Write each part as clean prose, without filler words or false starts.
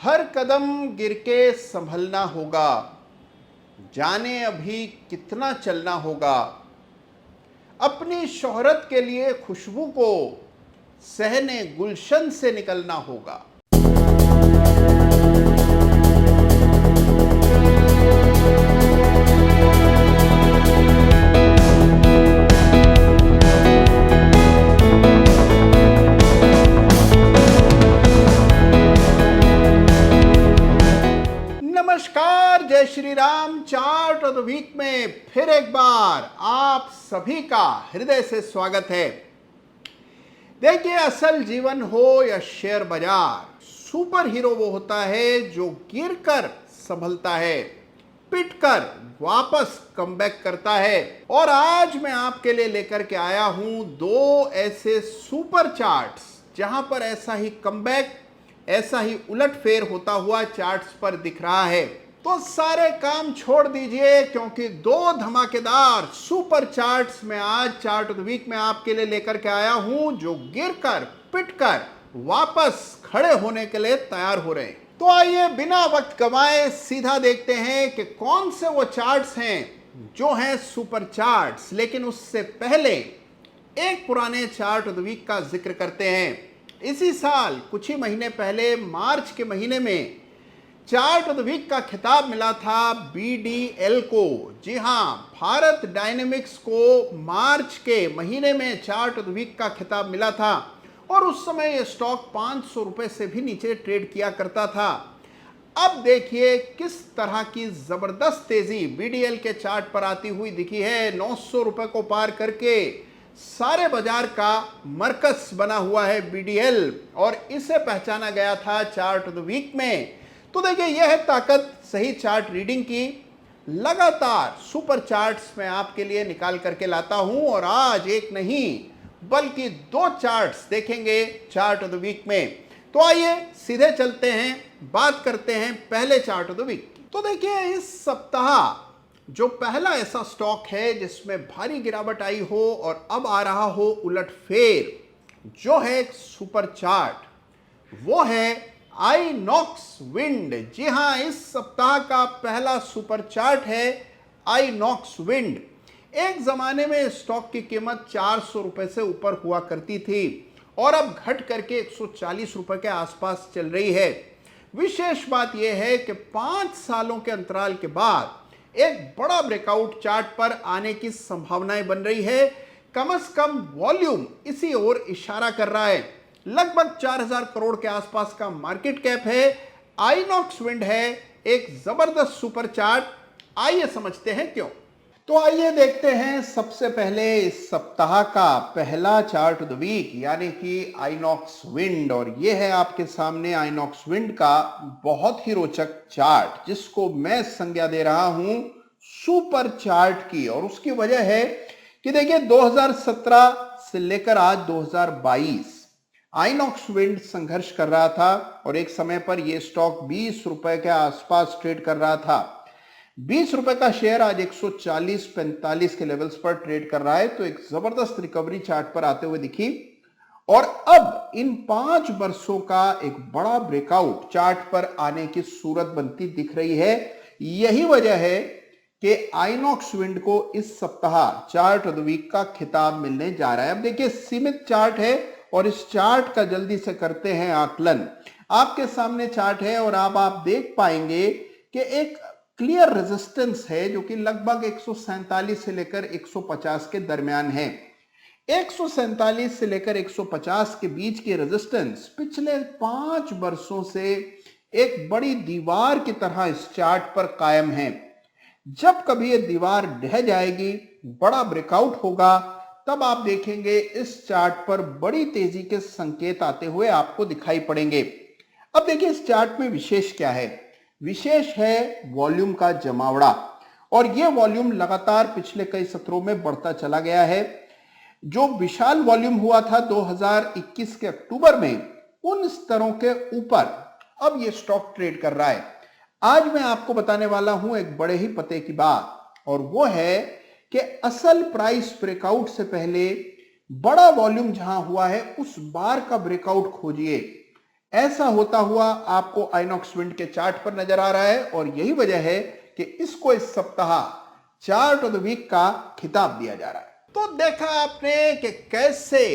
हर कदम गिर के संभलना होगा, जाने अभी कितना चलना होगा। अपनी शोहरत के लिए खुशबू को सहने गुलशन से निकलना होगा। नमस्कार, जय Shri Ram. Chart of the week में फिर एक बार आप सभी का हृदय से स्वागत है। देखिए, असल जीवन हो या शेयर बाजार, सुपर हीरो वो होता है जो गिरकर संभलता है, पिटकर वापस कमबैक करता है। और आज मैं आपके लिए लेकर के आया हूं दो ऐसे सुपर चार्ट्स जहां पर ऐसा ही कमबैक, ऐसा ही उलटफेर होता हुआ चार्ट्स पर दिख रहा है। तो सारे काम छोड़ दीजिए, क्योंकि दो धमाकेदार सुपर चार्ट्स में आज चार्ट ऑफ द वीक में आपके लिए लेकर के आया हूं जो गिरकर पिटकर वापस खड़े होने के लिए तैयार हो रहे हैं। तो आइए बिना वक्त गवाए सीधा देखते हैं कि कौन से वो चार्ट्स हैं जो हैं सुपर चार्ट्स। लेकिन उससे पहले एक पुराने चार्ट ऑफ द वीक का जिक्र करते हैं। इसी साल कुछ ही महीने पहले मार्च के महीने में चार्ट ऑफ द वीक का खिताब मिला था बीडीएल को। जी हां, भारत डायनेमिक्स को मार्च के महीने में चार्ट ऑफ द वीक का खिताब मिला था और उस समय यह स्टॉक 500 रुपए से भी नीचे ट्रेड किया करता था। अब देखिए किस तरह की जबरदस्त तेजी बीडीएल के चार्ट पर आती हुई दिखी है। 900 रुपए को पार करके सारे बाजार का मरकज बना हुआ है बीडीएल, और इसे पहचाना गया था चार्ट ऑफ द वीक में। तो देखिए, यह है ताकत सही चार्ट रीडिंग की। लगातार सुपर चार्ट्स मैं आपके लिए निकाल करके लाता हूं, और आज एक नहीं बल्कि दो चार्ट्स देखेंगे चार्ट ऑफ द वीक में। तो आइए सीधे चलते हैं, बात करते हैं पहले चार्ट ऑफ द वीक की। तो देखिए, इस सप्ताह जो पहला ऐसा स्टॉक है जिसमें भारी गिरावट आई हो और अब आ रहा हो उलटफेर, जो है एक सुपर चार्ट, वो है आईनॉक्स विंड। जी हां, इस सप्ताह का पहला सुपर चार्ट है आईनॉक्स विंड। एक जमाने में स्टॉक की कीमत 400 रुपए से ऊपर हुआ करती थी और अब घट करके 140 रुपए के आसपास चल रही है। विशेष बात यह है कि 5 सालों के अंतराल के बाद एक बड़ा ब्रेकआउट चार्ट पर आने की संभावनाएं बन रही है। कम से कम वॉल्यूम इसी ओर इशारा कर रहा है। लगभग 4000 करोड़ के आसपास का मार्केट कैप है। आईनॉक्स विंड है एक जबरदस्त सुपर चार्ट। आइए समझते हैं क्यों। तो आइए देखते हैं सबसे पहले इस सप्ताह का पहला चार्ट ऑफ द वीक, यानी कि आईनॉक्स विंड। और यह है आपके सामने आईनॉक्स विंड का बहुत ही रोचक चार्ट, जिसको मैं संज्ञा दे रहा हूं सुपर चार्ट की। और उसकी वजह है कि देखिए, 2017 से लेकर आज 2022 आईनॉक्स विंड संघर्ष कर रहा था और एक समय पर यह स्टॉक 20 रुपए के आसपास ट्रेड कर रहा था। 20 रुपए का शेयर आज 140-45 के लेवल्स पर ट्रेड कर रहा है। तो एक जबरदस्त रिकवरी चार्ट पर आते हुए दिखी, और अब इन 5 वर्षों का एक बड़ा ब्रेकआउट चार्ट पर आने की सूरत बनती दिख रही है। यही वजह है कि आईनॉक्स विंड को इस सप्ताह चार्ट ऑफ द वीक का खिताब मिलने जा रहा है। अब देखिए, सीमित चार्ट है और इस चार्ट का जल्दी से करते हैं आकलन। आपके सामने चार्ट है और आप देख पाएंगे कि एक क्लियर रेजिस्टेंस है जो कि लगभग 147 से लेकर 150 के दरमियान है। 147 से लेकर 150 के बीच की रेजिस्टेंस पिछले 5 वर्षों से एक बड़ी दीवार की तरह इस चार्ट पर कायम है। जब कभी यह दीवार ढह जाएगी, बड़ा ब्रेकआउट होगा, तब आप देखेंगे इस चार्ट पर बड़ी तेजी के संकेत आते हुए आपको दिखाई पड़ेंगे। अब देखिए, इस चार्ट में विशेष क्या है? विशेष है वॉल्यूम का जमावड़ा, और यह वॉल्यूम लगातार पिछले कई सत्रों में बढ़ता चला गया है। जो विशाल वॉल्यूम हुआ था 2021 के अक्टूबर में, उन स्तरों के ऊपर अब यह स्टॉक ट्रेड कर रहा है। आज मैं आपको बताने वाला हूं एक बड़े ही पते की बात, और वो है कि असल प्राइस ब्रेकआउट से पहले बड़ा वॉल्यूम जहां हुआ है उस बार का ब्रेकआउट खोजिए। ऐसा होता हुआ आपको आइनॉक्स विंड के चार्ट पर नजर आ रहा है और यही वजह है कि इसको इस सप्ताह चार्ट ऑफ द वीक का खिताब दिया जा रहा है। तो देखा आपने कि कैसे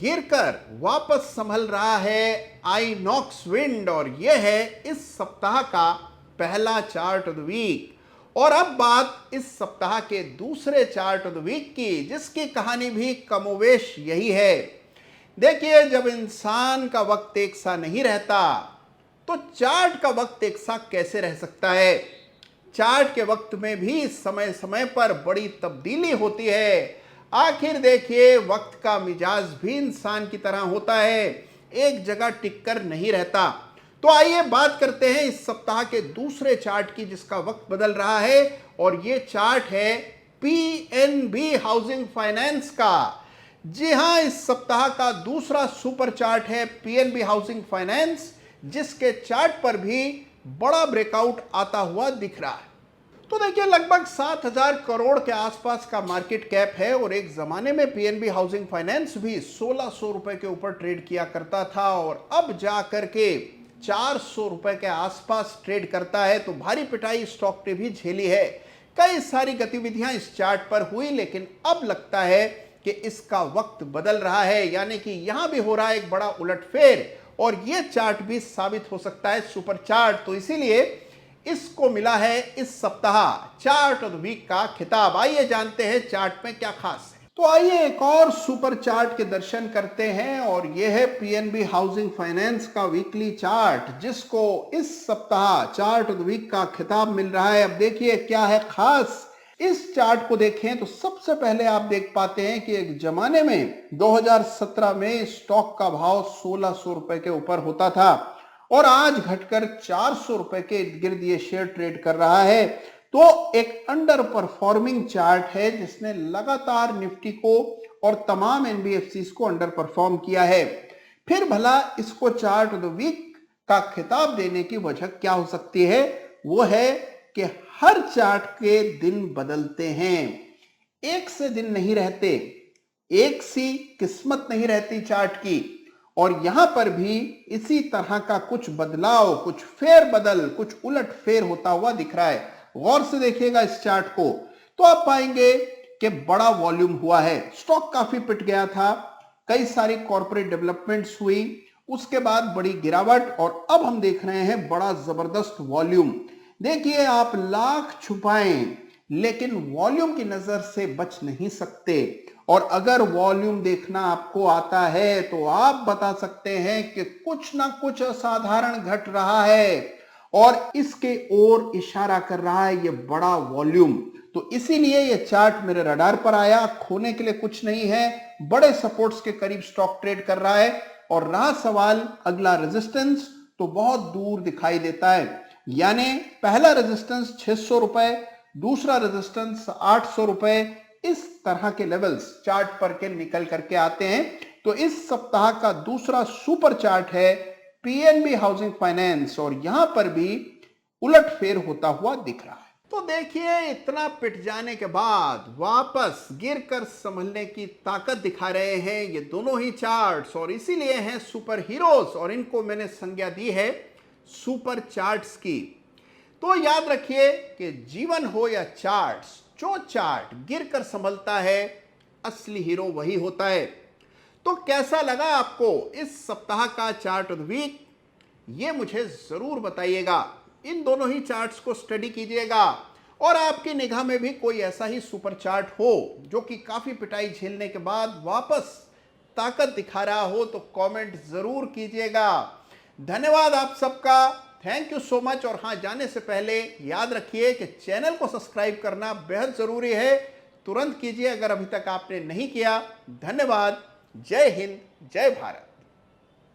गिरकर वापस संभल रहा है आइनॉक्स विंड और यह है इस सप्ताह का पहला चार्ट ऑफ द वीक। और अब बात इस सप्ताह के दूसरे चार्ट ऑफ द वीक की, जिसकी कहानी भी कमोवेश यही है। देखिए, जब इंसान का वक्त एक सा नहीं रहता तो चार्ट का वक्त एक सा कैसे रह सकता है। चार्ट के वक्त में भी समय समय पर बड़ी तब्दीली होती है। आखिर देखिए, वक्त का मिजाज भी इंसान की तरह होता है, एक जगह टिककर नहीं रहता। तो आइए बात करते हैं इस सप्ताह के दूसरे चार्ट की, जिसका वक्त बदल रहा है और ये चार्ट है पीएनबी हाउसिंग फाइनेंस का। जी हां, इस सप्ताह का दूसरा सुपर चार्ट है पीएनबी हाउसिंग फाइनेंस, जिसके चार्ट पर भी बड़ा ब्रेकआउट आता हुआ दिख रहा है। तो देखिए, लगभग 7,000 करोड़ के आसपास का मार्केट कैप है और एक जमाने में पीएनबी हाउसिंग फाइनेंस भी 1,600 रुपए के ऊपर ट्रेड किया करता था और अब जा करके 400 रुपए के आसपास ट्रेड करता है। तो भारी पिटाई स्टॉक ने भी झेली है। कई सारी गतिविधियां इस चार्ट पर हुई, लेकिन अब लगता है कि इसका वक्त बदल रहा है, यानी कि यहां भी हो रहा है एक बड़ा उलटफेर और यह चार्ट भी साबित हो सकता है सुपर चार्ट। तो इसीलिए इसको मिला है इस सप्ताह चार्ट ऑफ द वीक का खिताब। आइए जानते हैं चार्ट में क्या खास है। तो आइए एक और सुपर चार्ट के दर्शन करते हैं और यह है पीएनबी हाउसिंग फाइनेंस का वीकली चार्ट, जिसको इस सप्ताह चार्ट ऑफ द वीक का खिताब मिल रहा है। अब देखिए क्या है खास। इस चार्ट को देखें तो सबसे पहले आप देख पाते हैं कि एक जमाने में 2017 में स्टॉक का भाव 1,600 रुपए के ऊपर होता था और आज घटकर 400 रुपए के इर्द गिर्द ये शेयर ट्रेड कर रहा है। तो एक अंडर परफॉर्मिंग चार्ट है, जिसने लगातार निफ्टी को और तमाम एनबीएफसीज को अंडर परफॉर्म किया है। फिर भला इसको चार्ट ऑफ द वीक का खिताब देने की वजह क्या हो सकती है? वो है कि हर चार्ट के दिन बदलते हैं, एक से दिन नहीं रहते, एक सी किस्मत नहीं रहती चार्ट की। और यहां पर भी इसी तरह का कुछ बदलाव, कुछ फेर बदल, कुछ उलट फेर होता हुआ दिख रहा है। गौर से देखिएगा इस चार्ट को तो आप पाएंगे कि बड़ा वॉल्यूम हुआ है। स्टॉक काफी पिट गया था, कई सारी कॉर्पोरेट डेवलपमेंट्स हुई, उसके बाद बड़ी गिरावट और अब हम देख रहे हैं बड़ा जबरदस्त वॉल्यूम। देखिए, आप लाख छुपाएं लेकिन वॉल्यूम की नजर से बच नहीं सकते। और अगर वॉल्यूम देखना आपको आता है तो आप बता सकते हैं कि कुछ ना कुछ असाधारण घट रहा है और इसके ओर इशारा कर रहा है ये बड़ा वॉल्यूम। तो इसीलिए ये चार्ट मेरे रडार पर आया। खोने के लिए कुछ नहीं है, बड़े सपोर्ट्स के करीब स्टॉक ट्रेड कर रहा है और रहा सवाल अगला रेजिस्टेंस, तो बहुत दूर दिखाई देता है। यानी पहला रेजिस्टेंस 600 रुपए, दूसरा रेजिस्टेंस 800 रुपए, इस तरह के लेवल्स चार्ट पर के निकल करके आते हैं। तो इस सप्ताह का दूसरा सुपर चार्ट है पीएनबी हाउसिंग फाइनेंस और यहां पर भी उलटफेर होता हुआ दिख रहा है। तो देखिए, इतना पिट जाने के बाद वापस गिरकर संभलने की ताकत दिखा रहे हैं ये दोनों ही चार्ट्स और इसीलिए हैं सुपर हीरोज और इनको मैंने संज्ञा दी है सुपर चार्ट्स की। तो याद रखिए कि जीवन हो या चार्ट्स, जो चार्ट गिरकर संभलता है असली हीरो वही होता है। तो कैसा लगा आपको इस सप्ताह का चार्ट ऑफ द वीक, ये मुझे जरूर बताइएगा। इन दोनों ही चार्ट्स को स्टडी कीजिएगा और आपकी निगाह में भी कोई ऐसा ही सुपर चार्ट हो जो कि काफी पिटाई झेलने के बाद वापस ताकत दिखा रहा हो तो कमेंट जरूर कीजिएगा। धन्यवाद आप सबका, थैंक यू सो मच। और हाँ, जाने से पहले याद रखिए कि चैनल को सब्सक्राइब करना बेहद जरूरी है, तुरंत कीजिए अगर अभी तक आपने नहीं किया। धन्यवाद। जय हिंद, जय भारत।